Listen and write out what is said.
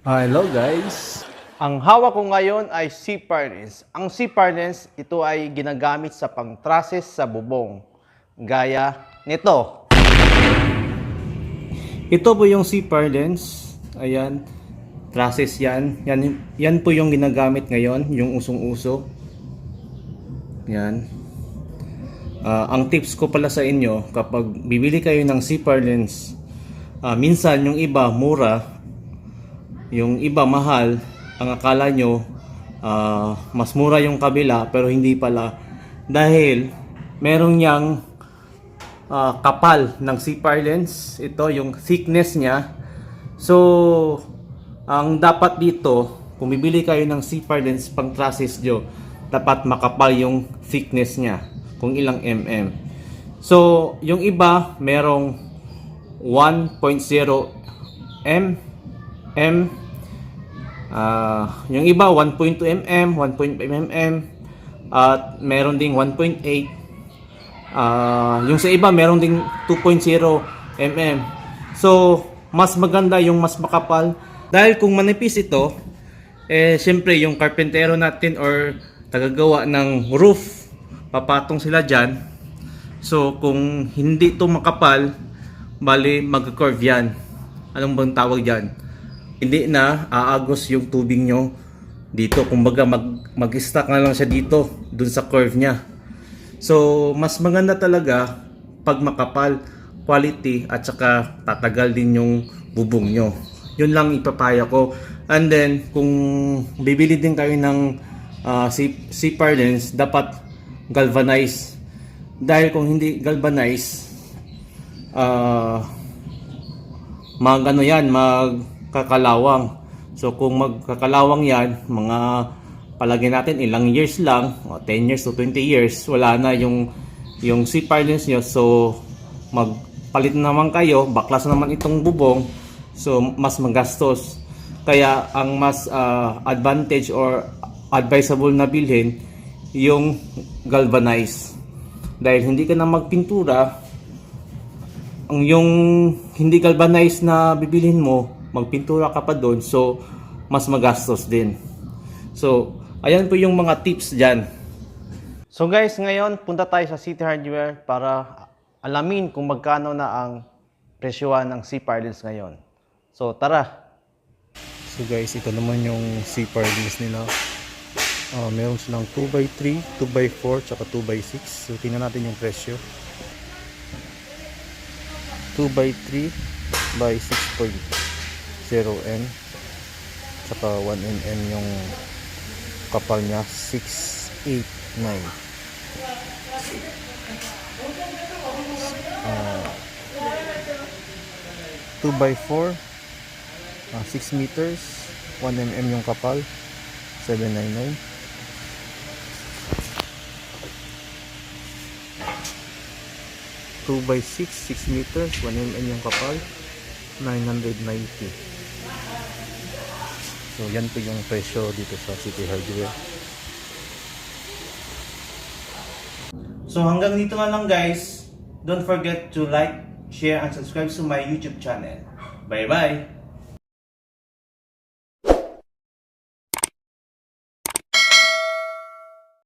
Hello guys! Ang hawak ko ngayon ay C-Pardens. Ang C-Pardens, ito ay ginagamit sa pang-trusses sa bubong. Gaya nito. Ito po yung C-Pardens. Ayan. Trusses yan. Yan po yung ginagamit ngayon. Yung usong-uso. Yan. Ang tips ko pala sa inyo, kapag bibili kayo ng C-Pardens, minsan yung iba mura, yung iba mahal. Ang akala nyo mas mura yung kabila, pero hindi pala, dahil merong niyang kapal ng C-Pardens. Ito yung thickness niya. So ang dapat dito, kung bibili kayo ng C-Pardens pang trusses nyo, dapat makapal yung thickness niya, kung ilang mm. So yung iba merong 1.0 mm, yung iba 1.2 mm, 1.5 mm, at meron ding 1.8. Yung sa iba meron ding 2.0 mm. So mas maganda yung mas makapal, dahil kung manipis ito, syempre yung karpentero natin or tagagawa ng roof, papatong sila dyan. So kung hindi ito makapal, bali mag-curve yan. Anong bang tawag dyan? Hindi na aagos yung tubig nyo dito. Kumbaga mag-stack na lang siya dito, dun sa curve niya. So mas maganda talaga pag makapal, quality, at saka tatagal din yung bubong nyo. Yun lang ipapaya ko. And then kung bibili din kayo ng C-Pardens, dapat galvanize. Dahil kung hindi galvanize, magano yan, magkakalawang. So kung magkakalawang yan, mga palagay natin ilang years lang, 10 years to 20 years, wala na yung C-Pardens nyo. So magpalit naman kayo, baklas naman itong bubong, so mas magastos. Kaya ang mas advantage or advisable na bilhin yung galvanize, dahil hindi ka na magpintura. Ang yung hindi galvanized na bibilhin mo, magpintura ka pa doon, so mas magastos din. So ayan po yung mga tips dyan. So guys, ngayon punta tayo sa City Hardware para alamin kung magkano na ang presyohan ng C-Pardens ngayon. So tara! So guys, ito naman yung C-Pardens nila. Meron silang 2x3, 2x4, tsaka 2x6. So tingnan natin yung presyo. 2x3 by 6.0 m, tsaka 1 mm yung kapal niya, 689. 2x4, 6 meters, 1 mm yung kapal, 799. 2x6, 6 meters, 1 mm yung kapal, 990. So yan po yung presyo dito sa City Hardware. So hanggang dito na lang guys. Don't forget to like, share, and subscribe to my YouTube channel. Bye bye!